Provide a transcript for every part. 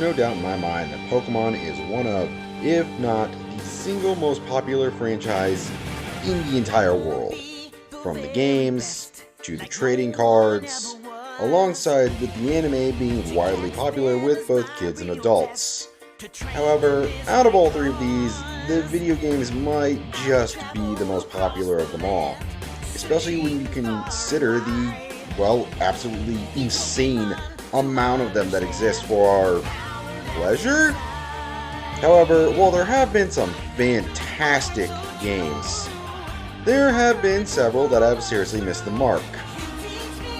no doubt in my mind that Pokemon is one of, if not the single most popular franchise in the entire world. From the games, to the trading cards, alongside with the anime being widely popular with both kids and adults. However, out of all three of these, the video games might just be the most popular of them all. Especially when you consider the, well, absolutely insane amount of them that exist for our pleasure? However, while there have been some fantastic games, there have been several that have seriously missed the mark.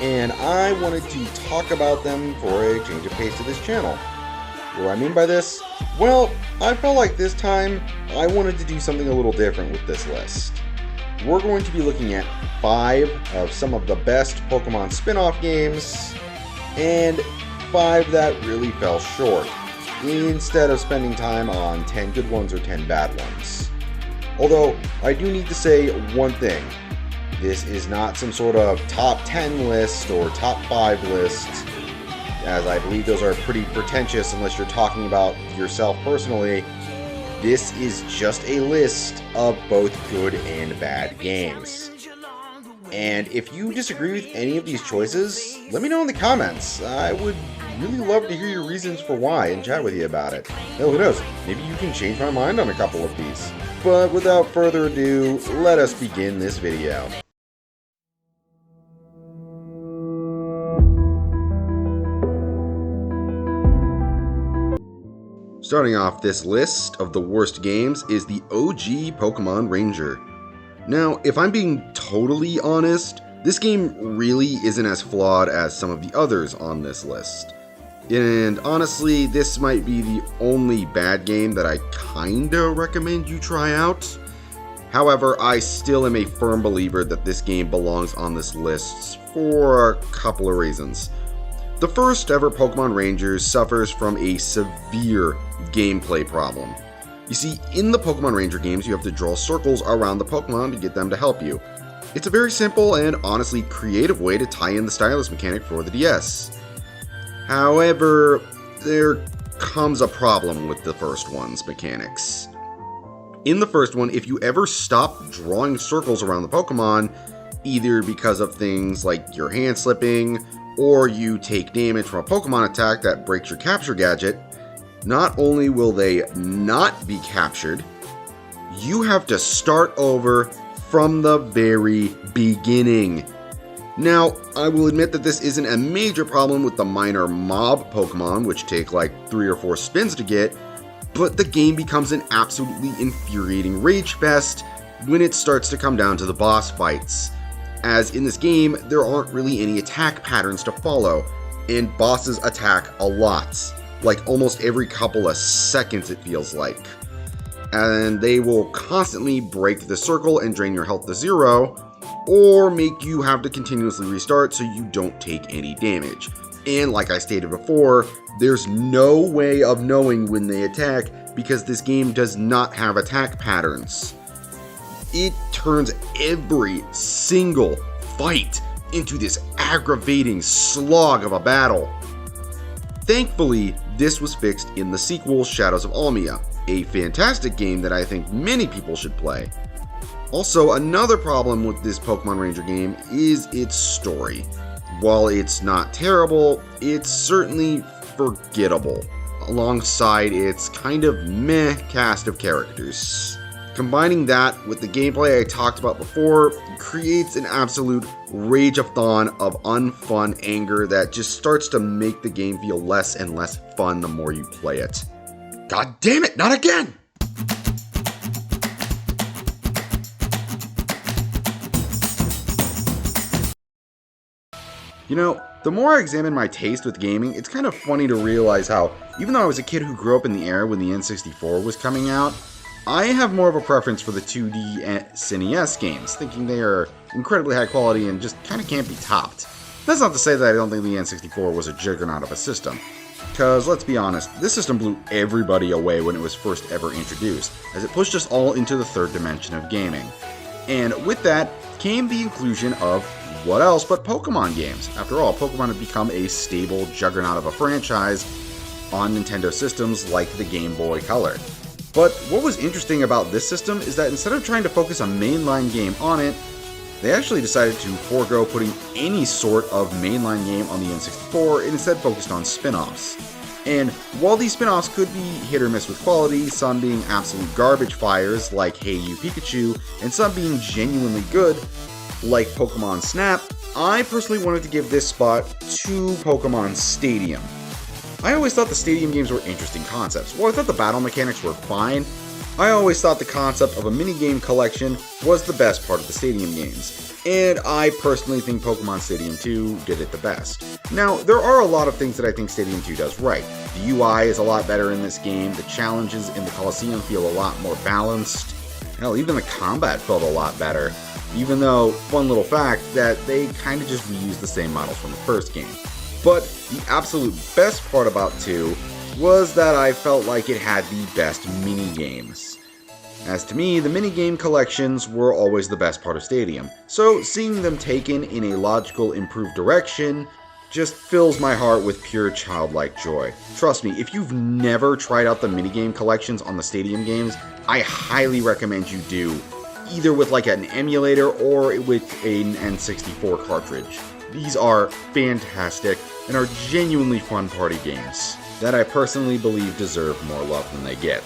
And I wanted to talk about them for a change of pace to this channel. What do I mean by this? Well, I felt like this time I wanted to do something a little different with this list. We're going to be looking at 5 of some of the best Pokemon spin-off games, and 5 that really fell short, instead of spending time on 10 good ones or 10 bad ones. Although, I do need to say one thing. This is not some sort of top 10 list or top 5 list, as I believe those are pretty pretentious unless you're talking about yourself personally. This is just a list of both good and bad games. And if you disagree with any of these choices, let me know in the comments. I would really love to hear your reasons for why and chat with you about it. Hell, who knows, maybe you can change my mind on a couple of these. But without further ado, let us begin this video. Starting off this list of the worst games is the OG Pokemon Ranger. Now, if I'm being totally honest, this game really isn't as flawed as some of the others on this list. And honestly, this might be the only bad game that I kinda recommend you try out. However, I still am a firm believer that this game belongs on this list for a couple of reasons. The first ever Pokemon Ranger suffers from a severe gameplay problem. You see, in the Pokemon Ranger games, you have to draw circles around the Pokemon to get them to help you. It's a very simple and honestly creative way to tie in the stylus mechanic for the DS. However, there comes a problem with the first one's mechanics. In the first one, if you ever stop drawing circles around the Pokemon, either because of things like your hand slipping, or you take damage from a Pokemon attack that breaks your capture gadget, not only will they not be captured, you have to start over from the very beginning. Now, I will admit that this isn't a major problem with the minor mob Pokemon, which take like 3 or 4 spins to get, but the game becomes an absolutely infuriating rage fest when it starts to come down to the boss fights. As in this game, there aren't really any attack patterns to follow, and bosses attack a lot, like almost every couple of seconds it feels like. And they will constantly break the circle and drain your health to 0, or make you have to continuously restart so you don't take any damage. And like I stated before, there's no way of knowing when they attack because this game does not have attack patterns. It turns every single fight into this aggravating slog of a battle. Thankfully, this was fixed in the sequel Shadows of Almia, a fantastic game that I think many people should play. Also, another problem with this Pokemon Ranger game is its story. While it's not terrible, it's certainly forgettable, alongside its kind of meh cast of characters. Combining that with the gameplay I talked about before creates an absolute rage-a-thon of unfun anger that just starts to make the game feel less and less fun the more you play it. God damn it, not again! You know, the more I examine my taste with gaming, it's kind of funny to realize how, even though I was a kid who grew up in the era when the N64 was coming out, I have more of a preference for the 2D SNES games, thinking they are incredibly high quality and just kind of can't be topped. That's not to say that I don't think the N64 was a juggernaut of a system, because let's be honest, this system blew everybody away when it was first ever introduced, as it pushed us all into the third dimension of gaming. And with that came the inclusion of what else but Pokemon games. After all, Pokemon had become a stable juggernaut of a franchise, on Nintendo systems like the Game Boy Color. But what was interesting about this system is that instead of trying to focus a mainline game on it, they actually decided to forego putting any sort of mainline game on the N64 and instead focused on spin-offs. And while these spin-offs could be hit or miss with quality, some being absolute garbage fires like Hey You Pikachu, and some being genuinely good like Pokemon Snap, I personally wanted to give this spot to Pokemon Stadium. I always thought the Stadium games were interesting concepts. While I thought the battle mechanics were fine, I always thought the concept of a minigame collection was the best part of the Stadium games. And I personally think Pokemon Stadium 2 did it the best. Now, there are a lot of things that I think Stadium 2 does right. The UI is a lot better in this game, the challenges in the Coliseum feel a lot more balanced. Hell, even the combat felt a lot better. Even though, fun little fact, that they kind of just reused the same models from the first game. But the absolute best part about 2 was that I felt like it had the best mini-games. As to me, the minigame collections were always the best part of Stadium, so seeing them taken in a logical, improved direction just fills my heart with pure childlike joy. Trust me, if you've never tried out the minigame collections on the Stadium games, I highly recommend you do, either with like an emulator or with an N64 cartridge. These are fantastic and are genuinely fun party games that I personally believe deserve more love than they get.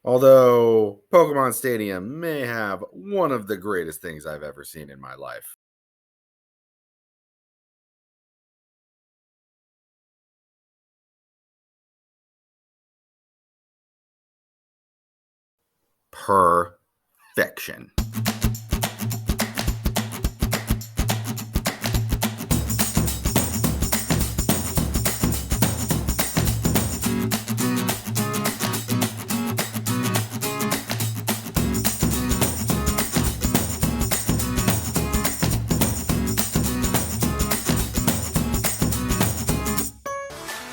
Although, Pokemon Stadium may have one of the greatest things I've ever seen in my life. Perfection.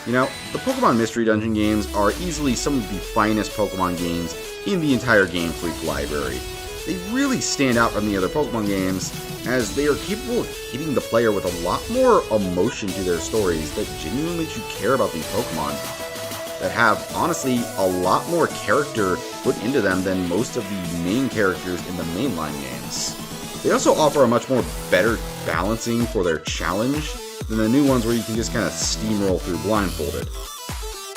You know, the Pokemon Mystery Dungeon games are easily some of the finest Pokemon games in the entire Game Freak library. They really stand out from the other Pokemon games, as they are capable of hitting the player with a lot more emotion to their stories that genuinely makes you care about these Pokemon, that have, honestly, a lot more character put into them than most of the main characters in the mainline games. They also offer a much more better balancing for their challenge than the new ones where you can just kind of steamroll through blindfolded.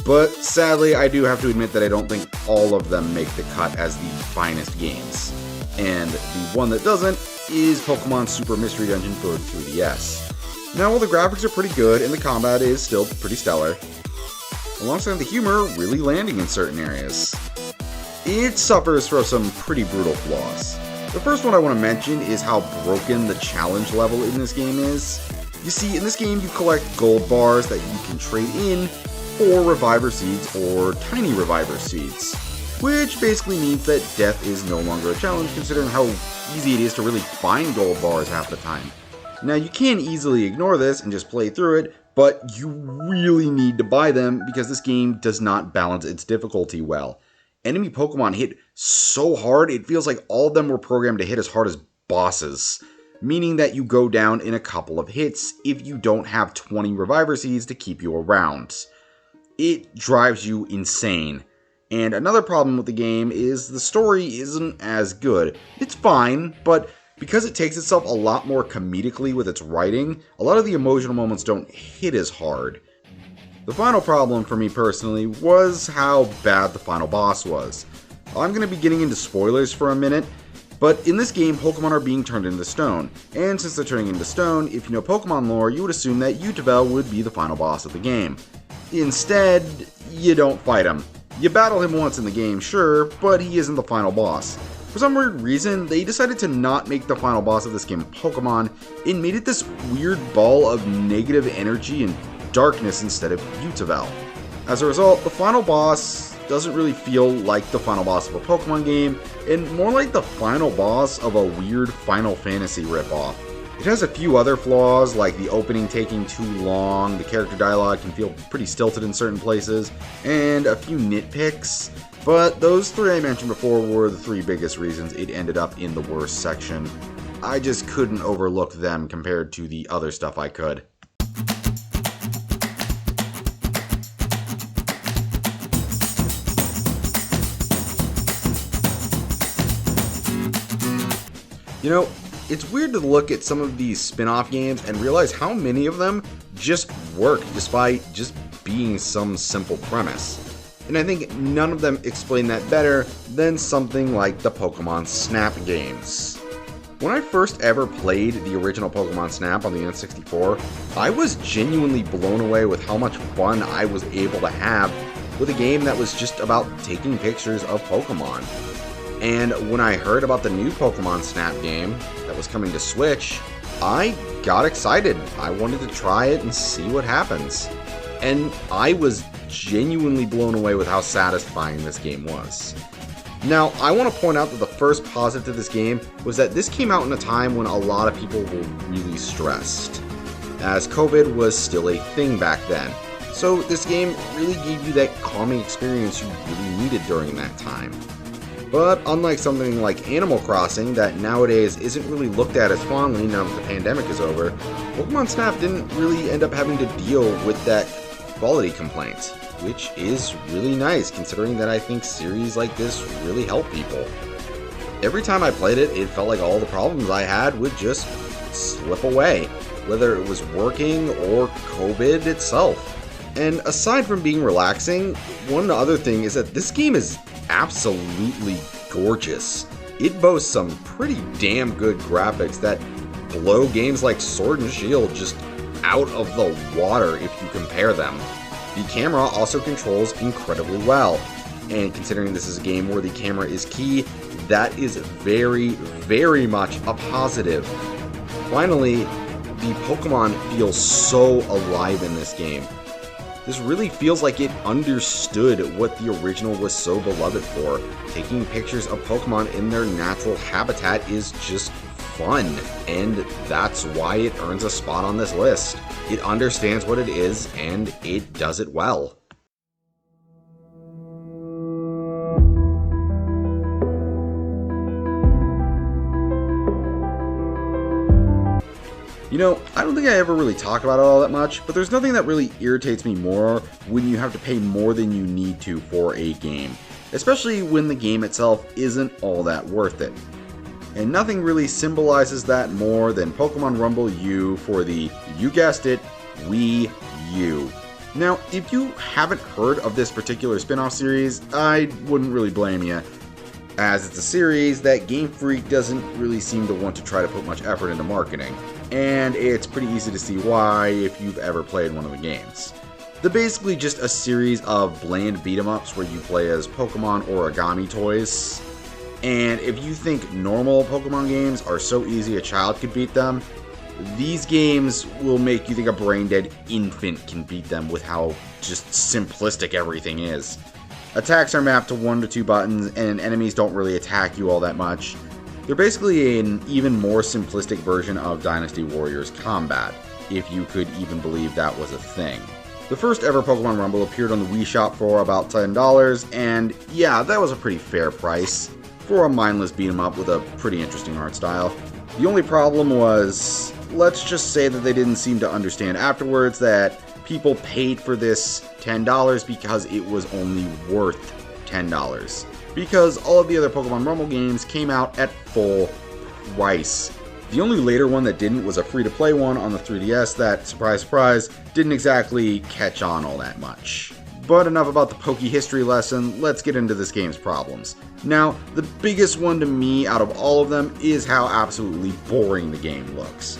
But sadly, I do have to admit that I don't think all of them make the cut as the finest games. And the one that doesn't is Pokemon Super Mystery Dungeon for 3DS. Now, while the graphics are pretty good and the combat is still pretty stellar, alongside the humor really landing in certain areas, it suffers from some pretty brutal flaws. The first one I want to mention is how broken the challenge level in this game is. You see, in this game you collect gold bars that you can trade in for Reviver Seeds or Tiny Reviver Seeds, which basically means that death is no longer a challenge considering how easy it is to really find gold bars half the time. Now, you can easily ignore this and just play through it, but you really need to buy them because this game does not balance its difficulty well. Enemy Pokemon hit so hard, it feels like all of them were programmed to hit as hard as bosses, meaning that you go down in a couple of hits if you don't have 20 Reviver Seeds to keep you around. It drives you insane. And another problem with the game is the story isn't as good. It's fine, but because it takes itself a lot more comedically with its writing, a lot of the emotional moments don't hit as hard. The final problem for me personally was how bad the final boss was. I'm going to be getting into spoilers for a minute, but in this game, Pokemon are being turned into stone, and since they're turning into stone, if you know Pokemon lore, you would assume that Utavelle would be the final boss of the game. Instead, you don't fight him. You battle him once in the game, sure, but he isn't the final boss. For some weird reason, they decided to not make the final boss of this game Pokemon, and made it this weird ball of negative energy and darkness instead of Utavelle. As a result, the final boss doesn't really feel like the final boss of a Pokemon game, and more like the final boss of a weird Final Fantasy ripoff. It has a few other flaws, like the opening taking too long, the character dialogue can feel pretty stilted in certain places, and a few nitpicks, but those three I mentioned before were the three biggest reasons it ended up in the worst section. I just couldn't overlook them compared to the other stuff I could. You know, it's weird to look at some of these spin-off games and realize how many of them just work despite just being some simple premise. And I think none of them explain that better than something like the Pokemon Snap games. When I first ever played the original Pokemon Snap on the N64, I was genuinely blown away with how much fun I was able to have with a game that was just about taking pictures of Pokemon. And when I heard about the new Pokemon Snap game that was coming to Switch, I got excited. I wanted to try it and see what happens. And I was genuinely blown away with how satisfying this game was. Now, I want to point out that the first positive to this game was that this came out in a time when a lot of people were really stressed, as COVID was still a thing back then. So this game really gave you that calming experience you really needed during that time. But unlike something like Animal Crossing that nowadays isn't really looked at as fondly now that the pandemic is over, Pokemon Snap didn't really end up having to deal with that quality complaint, which is really nice considering that I think series like this really help people. Every time I played it, it felt like all the problems I had would just slip away, whether it was working or COVID itself. And aside from being relaxing, one other thing is that this game is absolutely gorgeous. It boasts some pretty damn good graphics that blow games like Sword and Shield just out of the water if you compare them. The camera also controls incredibly well, and considering this is a game where the camera is key, that is very, very much a positive. Finally, the Pokemon feel so alive in this game. This really feels like it understood what the original was so beloved for. Taking pictures of Pokemon in their natural habitat is just fun, and that's why it earns a spot on this list. It understands what it is, and it does it well. You know, I don't think I ever really talk about it all that much, but there's nothing that really irritates me more when you have to pay more than you need to for a game, especially when the game itself isn't all that worth it. And nothing really symbolizes that more than Pokemon Rumble U for the, you guessed it, Wii U. Now, if you haven't heard of this particular spin-off series, I wouldn't really blame you, as it's a series that Game Freak doesn't really seem to want to try to put much effort into marketing. And it's pretty easy to see why if you've ever played one of the games. They're basically just a series of bland beat-em-ups where you play as Pokemon origami toys. And if you think normal Pokemon games are so easy a child could beat them, these games will make you think a brain-dead infant can beat them with how just simplistic everything is. Attacks are mapped to 1 to 2 buttons, and enemies don't really attack you all that much. They're basically an even more simplistic version of Dynasty Warriors combat, if you could even believe that was a thing. The first ever Pokemon Rumble appeared on the Wii Shop for about $10, and yeah, that was a pretty fair price for a mindless beat-em-up with a pretty interesting art style. The only problem was, let's just say that they didn't seem to understand afterwards that people paid for this $10 because it was only worth $10. Because all of the other Pokemon Rumble games came out at full price. The only later one that didn't was a free-to-play one on the 3DS that, surprise surprise, didn't exactly catch on all that much. But enough about the Poke history lesson, let's get into this game's problems. Now, the biggest one to me out of all of them is how absolutely boring the game looks.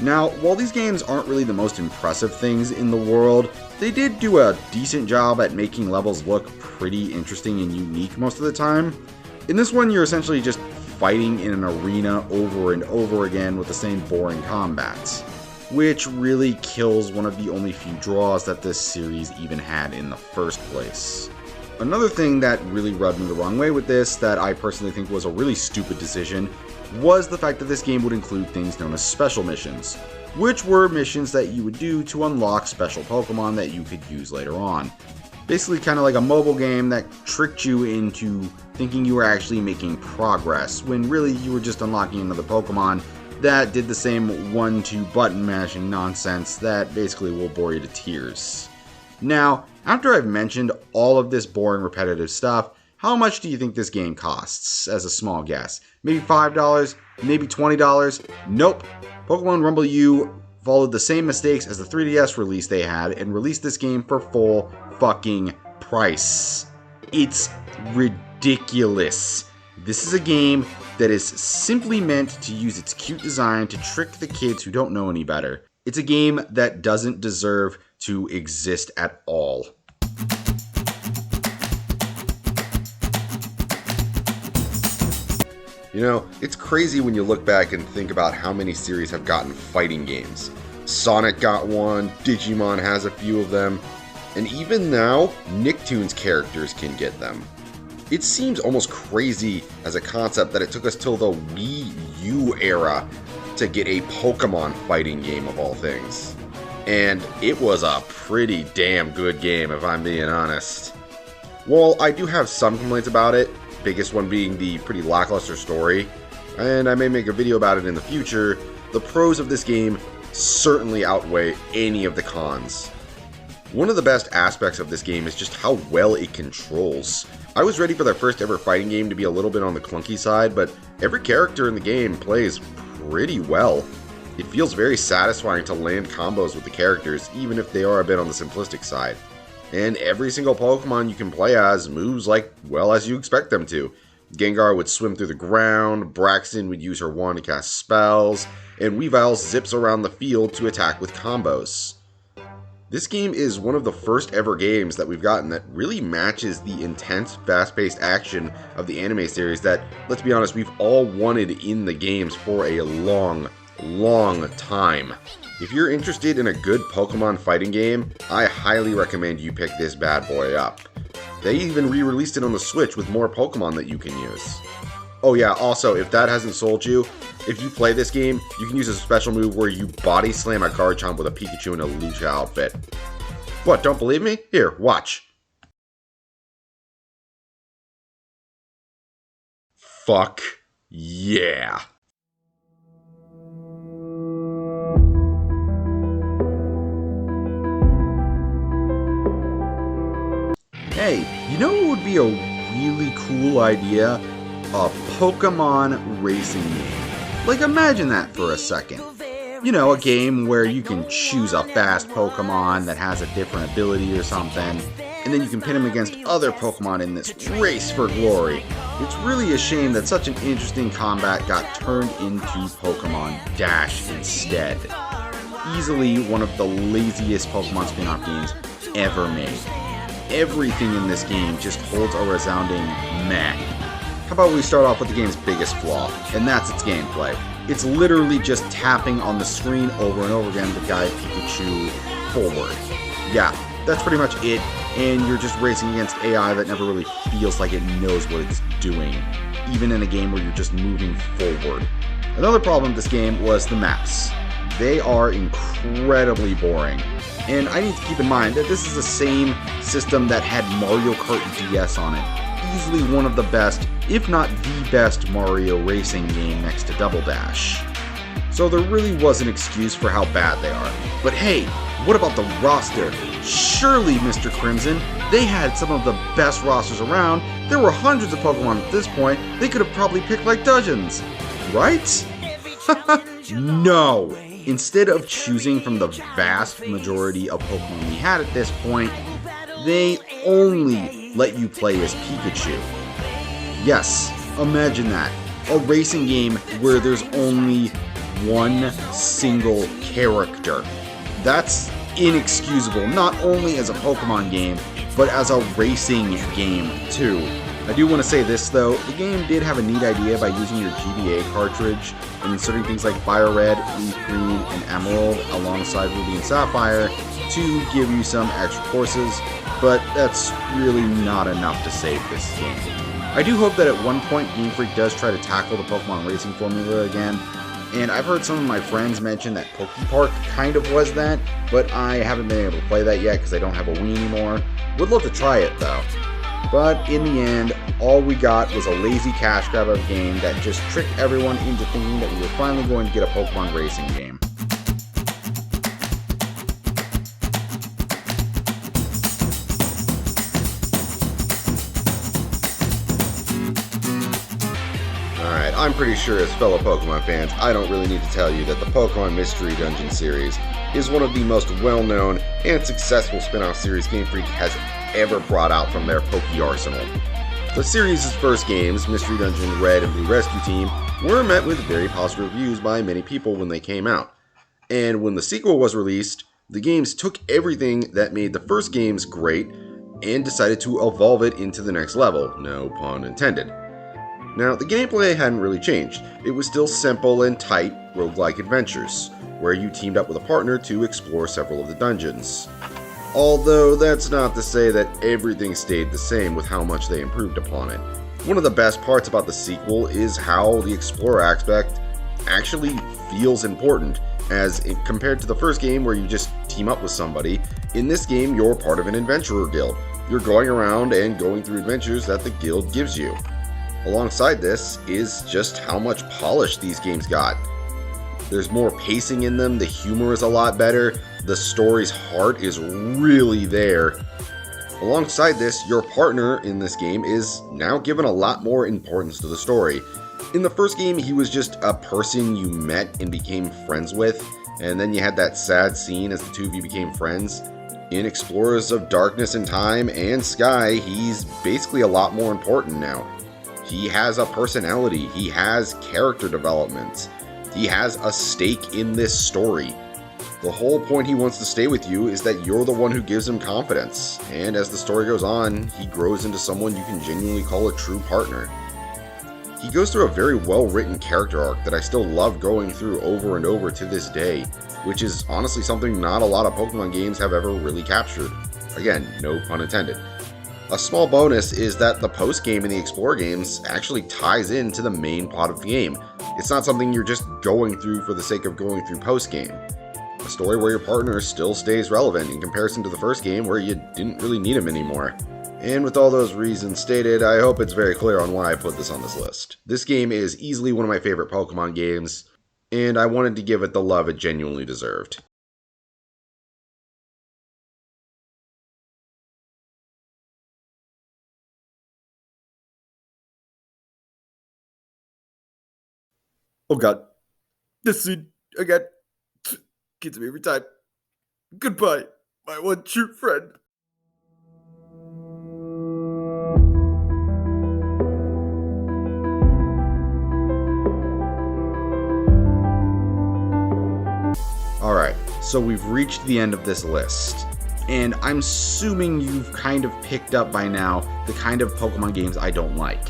Now, while these games aren't really the most impressive things in the world, they did do a decent job at making levels look pretty interesting and unique most of the time. In this one, you're essentially just fighting in an arena over and over again with the same boring combats, which really kills one of the only few draws that this series even had in the first place. Another thing that really rubbed me the wrong way with this, that I personally think was a really stupid decision, was the fact that this game would include things known as special missions, which were missions that you would do to unlock special Pokemon that you could use later on. Basically kind of like a mobile game that tricked you into thinking you were actually making progress, when really you were just unlocking another Pokemon that did the same 1-2 button mashing nonsense that basically will bore you to tears. Now, after I've mentioned all of this boring repetitive stuff, how much do you think this game costs, as a small guess? Maybe $5? Maybe $20? Nope. Pokemon Rumble U followed the same mistakes as the 3DS release they had and released this game for full fucking price. It's ridiculous. This is a game that is simply meant to use its cute design to trick the kids who don't know any better. It's a game that doesn't deserve to exist at all. You know, it's crazy when you look back and think about how many series have gotten fighting games. Sonic got one, Digimon has a few of them, and even now, Nicktoons characters can get them. It seems almost crazy as a concept that it took us till the Wii U era to get a Pokemon fighting game of all things. And it was a pretty damn good game if I'm being honest. While I do have some complaints about it, biggest one being the pretty lackluster story, and I may make a video about it in the future, the pros of this game certainly outweigh any of the cons. One of the best aspects of this game is just how well it controls. I was ready for their first ever fighting game to be a little bit on the clunky side, but every character in the game plays pretty well. It feels very satisfying to land combos with the characters, even if they are a bit on the simplistic side. And every single Pokemon you can play as moves like well as you expect them to. Gengar would swim through the ground, Braxton would use her wand to cast spells, and Weavile zips around the field to attack with combos. This game is one of the first ever games that we've gotten that really matches the intense, fast-paced action of the anime series that, let's be honest, we've all wanted in the games for a long time. If you're interested in a good Pokemon fighting game, I highly recommend you pick this bad boy up. They even re-released it on the Switch with more Pokemon that you can use. Oh yeah, also, if that hasn't sold you, if you play this game, you can use a special move where you body slam a Garchomp with a Pikachu in a Lucha outfit. What, don't believe me? Here, watch. Fuck yeah. Hey, you know what would be a really cool idea? A Pokemon racing game. Like, imagine that for a second. You know, a game where you can choose a fast Pokemon that has a different ability or something, and then you can pit him against other Pokemon in this race for glory. It's really a shame that such an interesting combat got turned into Pokemon Dash instead. Easily one of the laziest Pokemon spin-off games ever made. Everything in this game just holds a resounding meh. How about we start off with the game's biggest flaw, and that's its gameplay. It's literally just tapping on the screen over and over again to guide Pikachu forward. Yeah, that's pretty much it, and you're just racing against AI that never really feels like it knows what it's doing, even in a game where you're just moving forward. Another problem with this game was the maps. They are incredibly boring. And I need to keep in mind that this is the same system that had Mario Kart DS on it. Easily one of the best, if not the best, Mario racing game next to Double Dash. So there really was an excuse for how bad they are. But hey, what about the roster? Surely, Mr. Crimson, they had some of the best rosters around. There were hundreds of Pokemon at this point. They could have probably picked like dozens. Right? No! Instead of choosing from the vast majority of Pokemon we had at this point, they only let you play as Pikachu. Yes, imagine that. A racing game where there's only one single character. That's inexcusable, not only as a Pokemon game, but as a racing game too. I do want to say this though, the game did have a neat idea by using your GBA cartridge and inserting things like Fire Red, Leaf Green, and Emerald alongside Ruby and Sapphire to give you some extra courses, but that's really not enough to save this game. I do hope that at one point Game Freak does try to tackle the Pokemon racing formula again, and I've heard some of my friends mention that Pokepark kind of was that, but I haven't been able to play that yet because I don't have a Wii anymore. Would love to try it though. But in the end, all we got was a lazy cash grab of a game that just tricked everyone into thinking that we were finally going to get a Pokemon racing game. I'm pretty sure as fellow Pokemon fans, I don't really need to tell you that the Pokemon Mystery Dungeon series is one of the most well-known and successful spin-off series Game Freak has ever brought out from their Poke arsenal. The series' first games, Mystery Dungeon Red and Blue Rescue Team, were met with very positive reviews by many people when they came out. And when the sequel was released, the games took everything that made the first games great and decided to evolve it into the next level, no pun intended. Now, the gameplay hadn't really changed. It was still simple and tight roguelike adventures, where you teamed up with a partner to explore several of the dungeons. Although that's not to say that everything stayed the same with how much they improved upon it. One of the best parts about the sequel is how the explorer aspect actually feels important, as compared to the first game where you just team up with somebody. In this game, you're part of an adventurer guild. You're going around and going through adventures that the guild gives you. Alongside this is just how much polish these games got. There's more pacing in them, the humor is a lot better, the story's heart is really there. Alongside this, your partner in this game is now given a lot more importance to the story. In the first game, he was just a person you met and became friends with, and then you had that sad scene as the two of you became friends. In Explorers of Darkness and Time and Sky, he's basically a lot more important now. He has a personality, he has character development, he has a stake in this story. The whole point he wants to stay with you is that you're the one who gives him confidence, and as the story goes on, he grows into someone you can genuinely call a true partner. He goes through a very well-written character arc that I still love going through over and over to this day, which is honestly something not a lot of Pokemon games have ever really captured. Again, no pun intended. A small bonus is that the post-game in the Explorer games actually ties into the main plot of the game. It's not something you're just going through for the sake of going through post-game. A story where your partner still stays relevant in comparison to the first game where you didn't really need him anymore. And with all those reasons stated, I hope it's very clear on why I put this on this list. This game is easily one of my favorite Pokemon games, and I wanted to give it the love it genuinely deserved. Oh god. This scene, again, gets me every time. Goodbye, my one true friend. Alright, so we've reached the end of this list, and I'm assuming you've kind of picked up by now the kind of Pokemon games I don't like.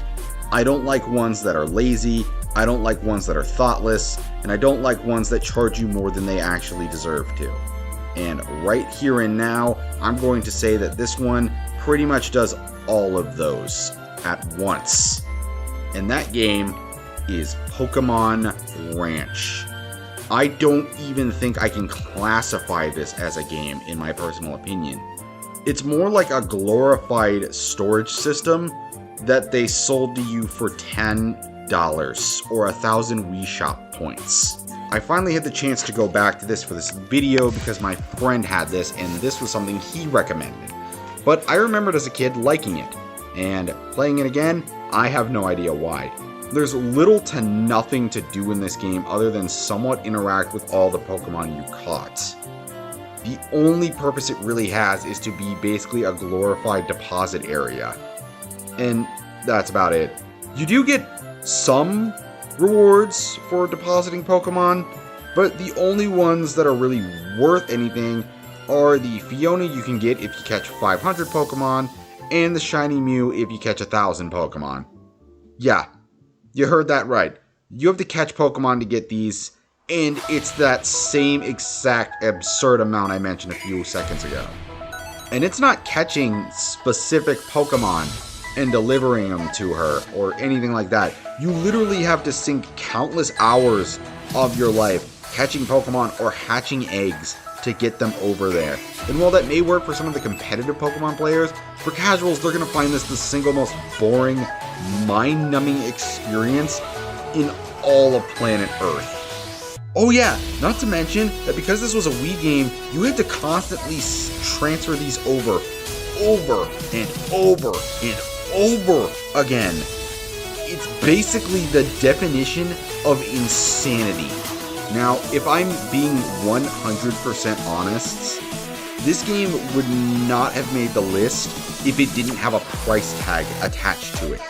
I don't like ones that are lazy, I don't like ones that are thoughtless, and I don't like ones that charge you more than they actually deserve to. And right here and now, I'm going to say that this one pretty much does all of those at once. And that game is Pokemon Ranch. I don't even think I can classify this as a game, in my personal opinion. It's more like a glorified storage system that they sold to you for $10 or 1,000 Wii Shop points. I finally had the chance to go back to this for this video because my friend had this and this was something he recommended. But I remembered as a kid liking it, and playing it again, I have no idea why. There's little to nothing to do in this game other than somewhat interact with all the Pokemon you caught. The only purpose it really has is to be basically a glorified deposit area. And that's about it. You do get some rewards for depositing Pokemon, but the only ones that are really worth anything are the Fiona you can get if you catch 500 Pokemon, and the Shiny Mew if you catch 1,000 Pokemon. Yeah, you heard that right. You have to catch Pokemon to get these, and it's that same exact absurd amount I mentioned a few seconds ago. And it's not catching specific Pokemon and delivering them to her or anything like that. You literally have to sink countless hours of your life catching Pokemon or hatching eggs to get them over there. And while that may work for some of the competitive Pokemon players, for casuals they're going to find this the single most boring, mind-numbing experience in all of planet Earth. Oh yeah, not to mention that because this was a Wii game, you had to constantly transfer these over and over again. It's basically the definition of insanity. Now, if I'm being 100% honest, this game would not have made the list if it didn't have a price tag attached to it.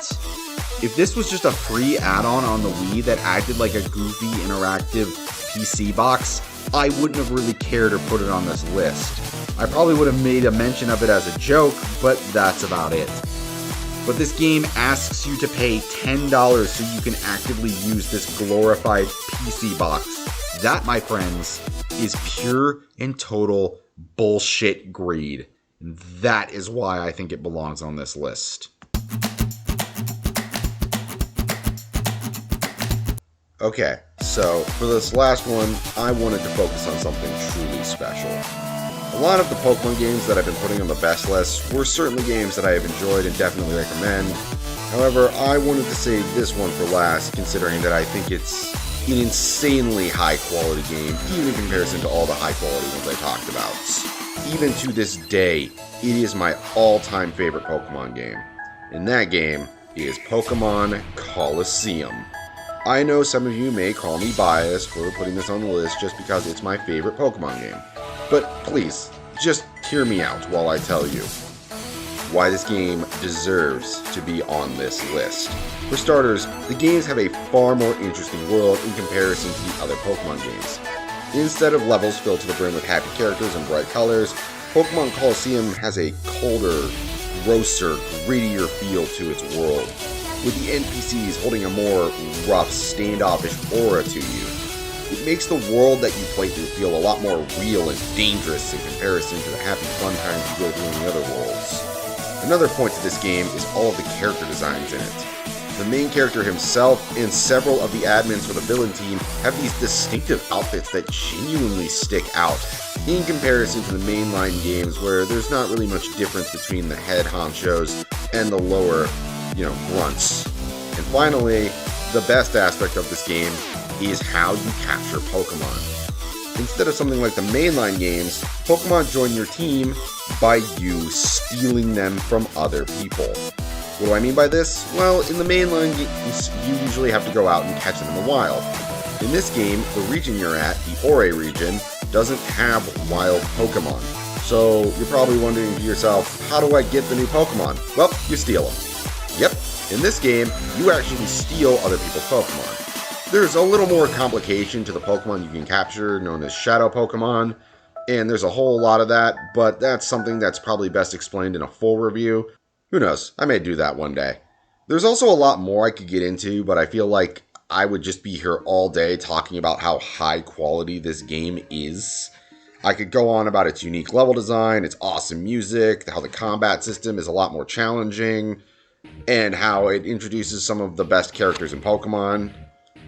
If this was just a free add-on on the Wii that acted like a goofy, interactive PC box, I wouldn't have really cared or put it on this list. I probably would have made a mention of it as a joke, but that's about it. But this game asks you to pay $10 so you can actively use this glorified PC box. That, my friends, is pure and total bullshit greed. And that is why I think it belongs on this list. Okay, so for this last one, I wanted to focus on something truly special. A lot of the Pokemon games that I've been putting on the best list were certainly games that I have enjoyed and definitely recommend. However, I wanted to save this one for last, considering that I think it's an insanely high quality game, even in comparison to all the high quality ones I talked about. Even to this day, it is my all-time favorite Pokemon game. And that game is Pokemon Colosseum. I know some of you may call me biased for putting this on the list just because it's my favorite Pokemon game. But please, just hear me out while I tell you why this game deserves to be on this list. For starters, the games have a far more interesting world in comparison to the other Pokemon games. Instead of levels filled to the brim with happy characters and bright colors, Pokemon Colosseum has a colder, grosser, grittier feel to its world, with the NPCs holding a more rough, standoffish aura to you. It makes the world that you play through feel a lot more real and dangerous in comparison to the happy fun times you go through in the other worlds. Another point to this game is all of the character designs in it. The main character himself and several of the admins for the villain team have these distinctive outfits that genuinely stick out in comparison to the mainline games where there's not really much difference between the head honchos and the lower, grunts. And finally, the best aspect of this game is how you capture Pokemon. Instead of something like the mainline games, Pokemon join your team by you stealing them from other people. What do I mean by this? Well, in the mainline games, you usually have to go out and catch them in the wild. In this game, the region you're at, the Ore region, doesn't have wild Pokemon. So you're probably wondering to yourself, how do I get the new Pokemon? Well, you steal them. Yep, in this game, you actually steal other people's Pokemon. There's a little more complication to the Pokemon you can capture, known as Shadow Pokemon, and there's a whole lot of that, but that's something that's probably best explained in a full review. Who knows, I may do that one day. There's also a lot more I could get into, but I feel like I would just be here all day talking about how high quality this game is. I could go on about its unique level design, its awesome music, how the combat system is a lot more challenging, and how it introduces some of the best characters in Pokemon.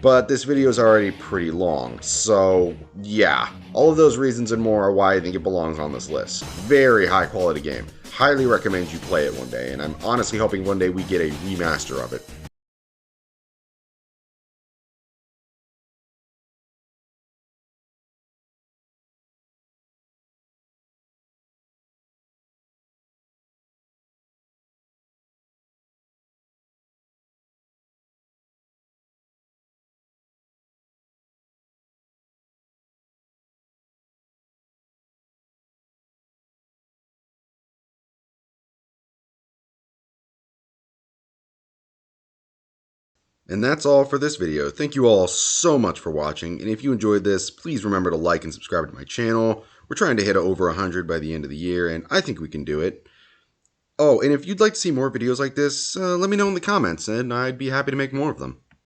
But this video is already pretty long, so yeah, all of those reasons and more are why I think it belongs on this list. Very high quality game. Highly recommend you play it one day, and I'm honestly hoping one day we get a remaster of it. And that's all for this video. Thank you all so much for watching, and if you enjoyed this, please remember to like and subscribe to my channel. We're trying to hit over 100 by the end of the year, and I think we can do it. Oh, and if you'd like to see more videos like this, let me know in the comments, and I'd be happy to make more of them.